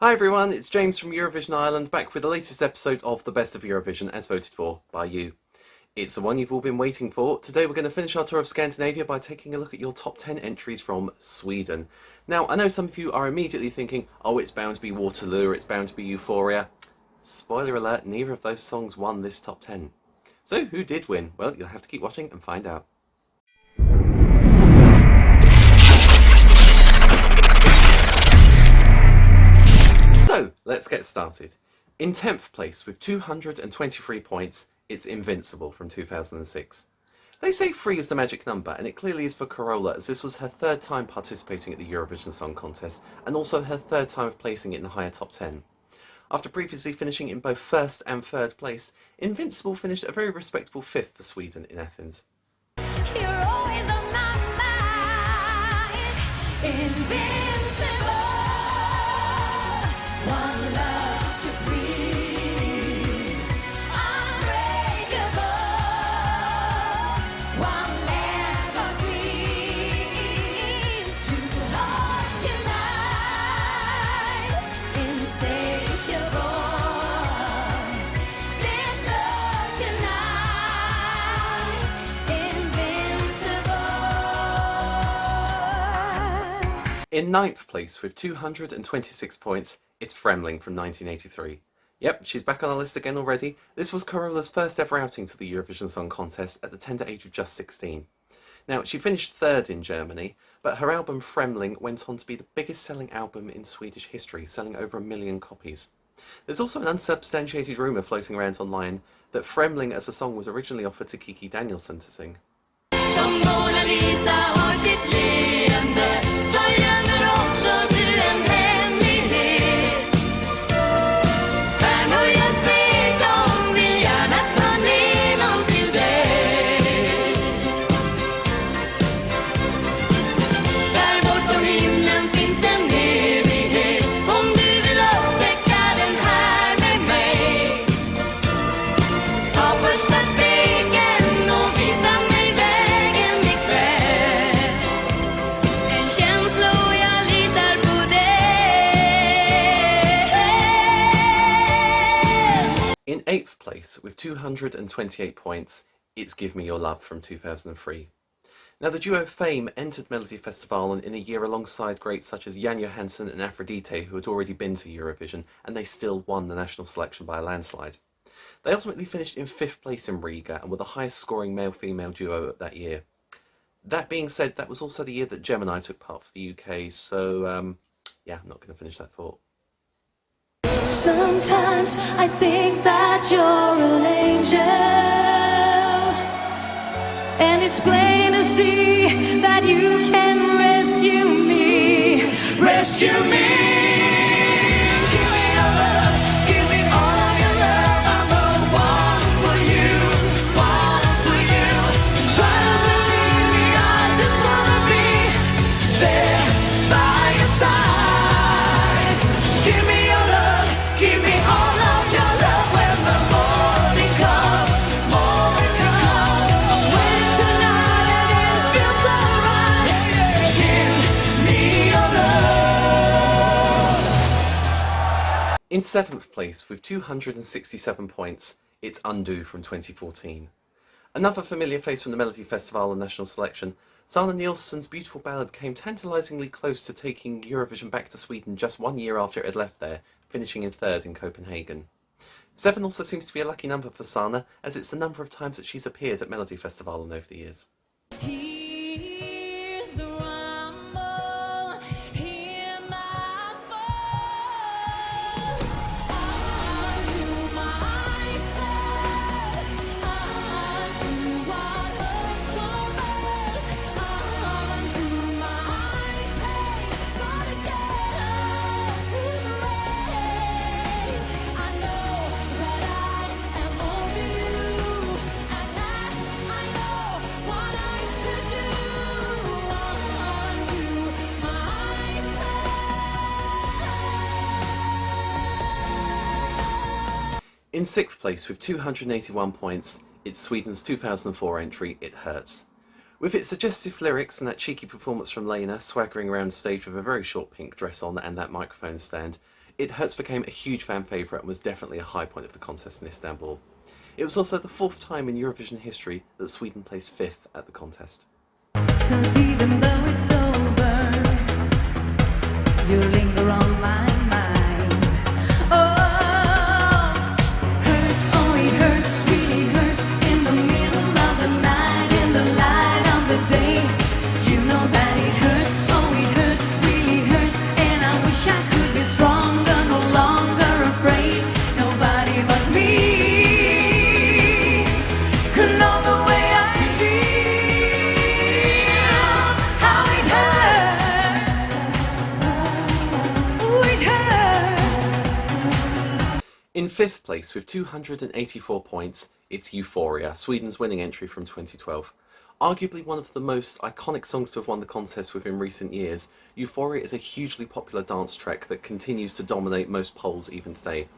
Hi everyone, it's James from Eurovision Ireland, back with the latest episode of the Best of Eurovision as voted for by you. It's the one you've all been waiting for. Today we're going to finish our tour of Scandinavia by taking a look at your top 10 entries from Sweden. Now, I know some of you are immediately thinking, oh, it's bound to be Waterloo or it's bound to be Euphoria. Spoiler alert, neither of those songs won this top 10. So, who did win? Well, you'll have to keep watching and find out. So, let's get started. In 10th place, with 223 points, it's Invincible from 2006. They say 3 is the magic number, and it clearly is for Carola, as this was her third time participating at the Eurovision Song Contest, and also her third time of placing it in the higher top 10. After previously finishing in both 1st and 3rd place, Invincible finished a very respectable 5th for Sweden in Athens. You're always on my mind. Invincible. One love supreme, unbreakable. One land of dreams, two hearts unite, insatiable. This love tonight, invincible. In 9th place, with 226 points, it's Fremling from 1983. Yep, she's back on our list again already. This was Carola's first ever outing to the Eurovision Song Contest at the tender age of just 16. Now, she finished 3rd in Germany, but her album Fremling went on to be the biggest selling album in Swedish history, selling over 1 million copies. There's also an unsubstantiated rumour floating around online that Fremling as a song was originally offered to Kiki Danielsson to sing. Som Mona Lisa har sitt leende, så gömmer också du en hemlighet. Stjärnor jag ser, de vill gärna ta ner dem till dig. Där bortom himlen finns en evighet, om du vill upptäcka den här med mig. Ta första stegen och visa mig vägen ikväll. En känsla och jag litar på dig. In 8th place, with 228 points, it's Give Me Your Love from 2003. Now, the duo Fame entered Melodifestivalen in a year alongside greats such as Jan Johansson and Aphrodite, who had already been to Eurovision, and they still won the national selection by a landslide. They ultimately finished in 5th place in Riga and were the highest scoring male-female duo of that year. That being said, that was also the year that Gemini took part for the UK, so yeah, I'm not going to finish that thought. Sometimes I think that you're an angel, and it's plain to see that you can rescue me. Rescue me. Give me your love, give me all of your love. I'm the one for you, one for you. Try to believe me, I just wanna be there by your side. Give me your love, give me all of your love. When the morning comes, when tonight and it feels so right. Give me your love. In 7th place, with 267 points, it's Undo from 2014. Another familiar face from the Melodifestivalen national selection, Sanna Nilsson's beautiful ballad came tantalisingly close to taking Eurovision back to Sweden just 1 year after it had left there, finishing in 3rd in Copenhagen. 7 also seems to be a lucky number for Sanna, as it's the number of times that she's appeared at Melodifestivalen over the years. Hear the rumble, hear my voice. Unto myself, unto what hurts so bad, unto my pain. Gonna get up through the rain. I know that I am over you. At last I know what I should do. Unto myself. In 6th place, with 281 points, it's Sweden's 2004 entry, It Hurts. With its suggestive lyrics and that cheeky performance from Lena, swaggering around stage with a very short pink dress on and that microphone stand, It Hurts became a huge fan favourite and was definitely a high point of the contest in Istanbul. It was also the 4th time in Eurovision history that Sweden placed 5th at the contest. 'Cause even though it's over, you linger on my mind. Oh, hurts, oh it hurts, really hurts. In the middle of the night, in the light of the day, you know that it hurts, oh it hurts, really hurts. And I wish I could be stronger, no longer afraid. Nobody but me could know the way I feel. How it hurts. Ooh, it hurts. In 5th place with 284 points, it's Euphoria, Sweden's winning entry from 2012. Arguably one of the most iconic songs to have won the contest within recent years, Euphoria is a hugely popular dance track that continues to dominate most polls even today.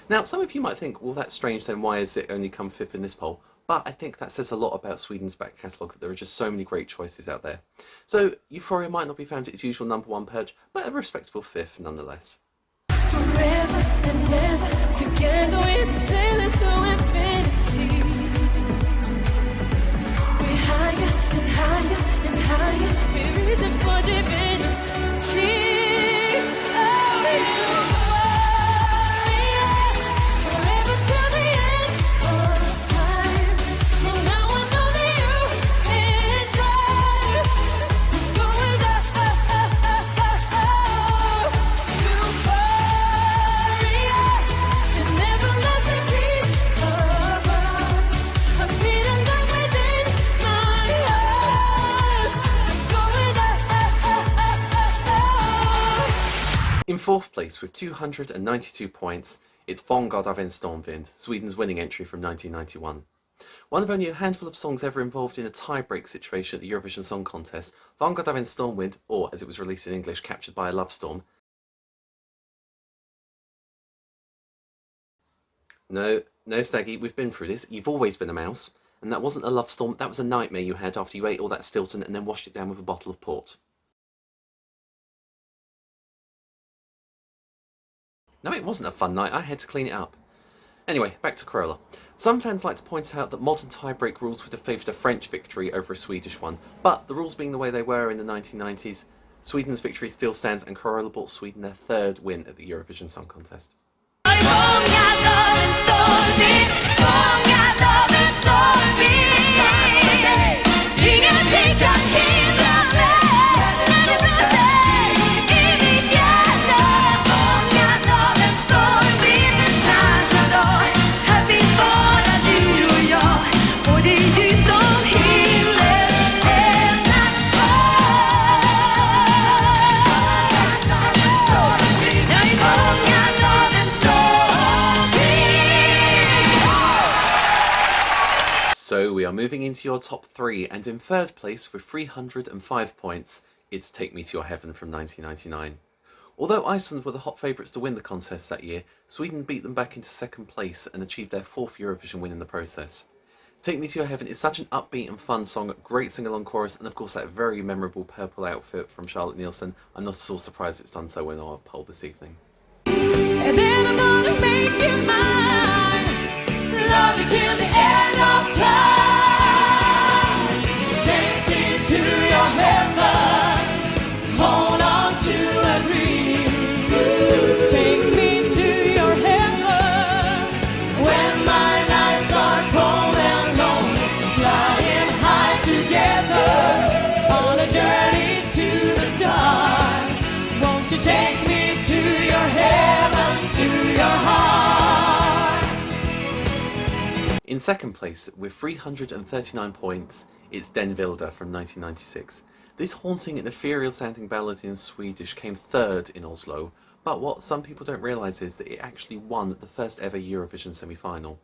Now, some of you might think, well, that's strange, then why has it only come 5th in this poll? But I think that says a lot about Sweden's back catalogue, that there are just so many great choices out there. So Euphoria might not be found at its usual #1 perch, but a respectable 5th nonetheless. Forever and ever, together we're sailing to infinity. We're higher and higher and higher, we're reaching for divinity. Oh, euphoria, forever till the end of time. Well, now I know that you and I go with us. Euphoria, an everlasting peace above. I'm feeling that within my heart. Go with us. In 4th place with 292 points, it's Vångad av en stormvind, Sweden's winning entry from 1991. One of only a handful of songs ever involved in a tie-break situation at the Eurovision Song Contest, Vångad av en stormvind, or as it was released in English, Captured by a Love Storm. No, Staggy, we've been through this. You've always been a mouse. And that wasn't a love storm, that was a nightmare you had after you ate all that Stilton and then washed it down with a bottle of port. No, it wasn't a fun night, I had to clean it up. Anyway, back to Corolla. Some fans like to point out that modern tie-break rules would have favoured a French victory over a Swedish one, but the rules being the way they were in the 1990s, Sweden's victory still stands and Corolla brought Sweden their 3rd win at the Eurovision Song Contest. Fångad av en stormvind, fångad av en stormvind. Ingenting kan hindra mig. Det blåser i mitt hjärta. Fångad av en stormvind, natt och dag. Här finns bara du och jag. Och det är du som himlen lämnar kvar. Jag är fångad av en stormvind. So we are moving into your top 3, and in 3rd place with 305 points, it's Take Me to Your Heaven from 1999. Although Iceland were the hot favourites to win the contest that year, Sweden beat them back into 2nd place and achieved their 4th Eurovision win in the process. Take Me to Your Heaven is such an upbeat and fun song, great sing-along chorus, and of course that very memorable purple outfit from Charlotte Nielsen. I'm not at all surprised it's done so in our poll this evening. And then I'm gonna make you mine. Love you till the end of time. Take me to your heaven. Hold on to a dream. Take me to your heaven. When my nights are cold and lonely, flying high together on a journey to the stars. Won't you take me to your heaven, to your heart? In 2nd place with 339 points, it's Den Vilde from 1996. This haunting and ethereal sounding ballad in Swedish came 3rd in Oslo, but what some people don't realise is that it actually won the first ever Eurovision semi-final.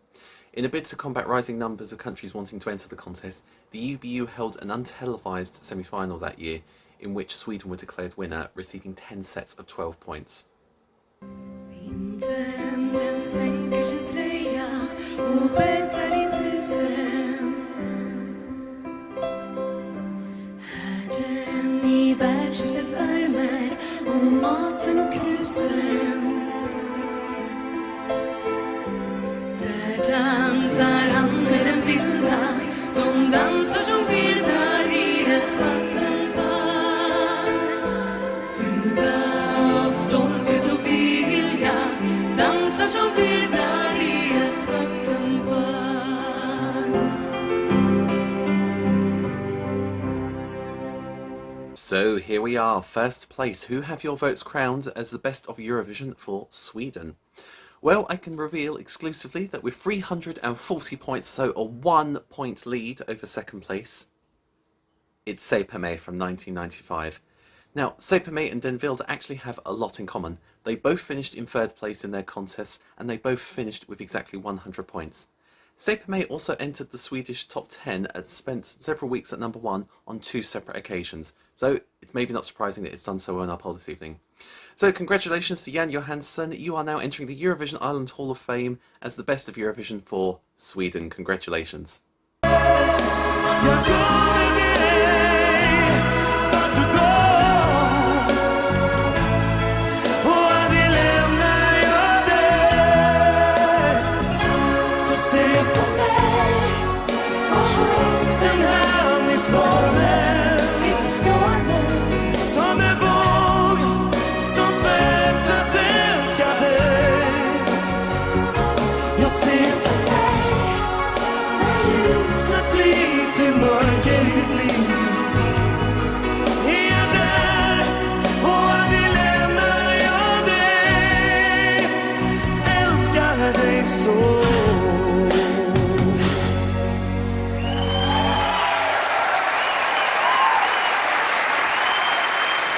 In a bid to combat rising numbers of countries wanting to enter the contest, the UBU held an untelevised semi-final that year, in which Sweden were declared winner, receiving 10 sets of 12 points. Vinden sänker sin slöja och bäddar in husen. Härden i värdshuset värmer och maten och krusen. here we are, first place. Who have your votes crowned as the best of Eurovision for Sweden? Well, I can reveal exclusively that with 340 points, so a 1 point lead over second place, it's Sepame from 1995. Now, Sepame and Den Wilde actually have a lot in common. They both finished in third place in their contests, and they both finished with exactly 100 points. Sepame also entered the Swedish top 10 and spent several weeks at number 1 on 2 separate occasions, so it's maybe not surprising that it's done so well in our poll this evening. So congratulations to Jan Johansson, you are now entering the Eurovision Ireland Hall of Fame as the best of Eurovision for Sweden. Congratulations.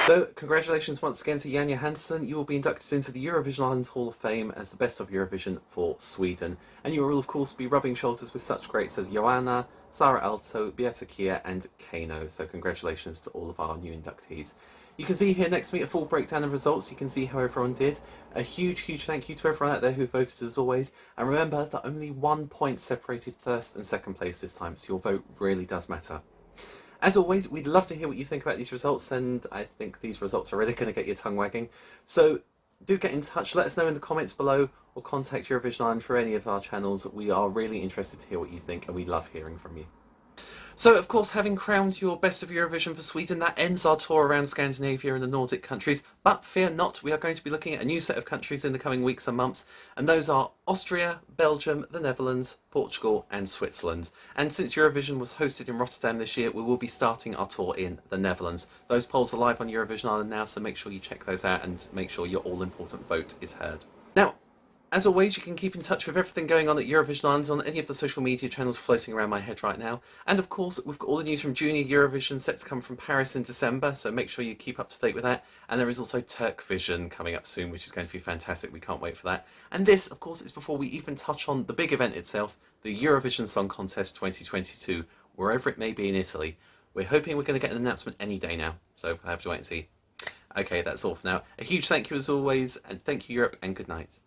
So, congratulations once again to Jan Johansson. You will be inducted into the Eurovision Ireland Hall of Fame as the best of Eurovision for Sweden. And you will, of course, be rubbing shoulders with such greats as Joanna, Sara Alto, Beata Kia, and Kano. So, congratulations to all of our new inductees. You can see here next to me a full breakdown of results. You can see how everyone did. A huge thank you to everyone out there who voted as always. And remember that only 1 point separated first and second place this time, so your vote really does matter. As always, we'd love to hear what you think about these results, and I think these results are really going to get your tongue wagging. So do get in touch, let us know in the comments below, or contact Eurovision Ireland through any of our channels. We are really interested to hear what you think, and we love hearing from you. So, of course, having crowned your best of Eurovision for Sweden, that ends our tour around Scandinavia and the Nordic countries. But fear not, we are going to be looking at a new set of countries in the coming weeks and months, and those are Austria, Belgium, the Netherlands, Portugal and Switzerland. And since Eurovision was hosted in Rotterdam this year, we will be starting our tour in the Netherlands. Those polls are live on Eurovision Ireland now, so make sure you check those out and make sure your all-important vote is heard. Now, as always, you can keep in touch with everything going on at Eurovision Ireland on any of the social media channels floating around my head right now. And of course, we've got all the news from Junior Eurovision set to come from Paris in December, so make sure you keep up to date with that. And there is also Turkvision coming up soon, which is going to be fantastic. We can't wait for that. And this, of course, is before we even touch on the big event itself, the Eurovision Song Contest 2022, wherever it may be in Italy. We're hoping we're going to get an announcement any day now, so I have to wait and see. Okay, that's all for now. A huge thank you as always, and thank you Europe, and good night.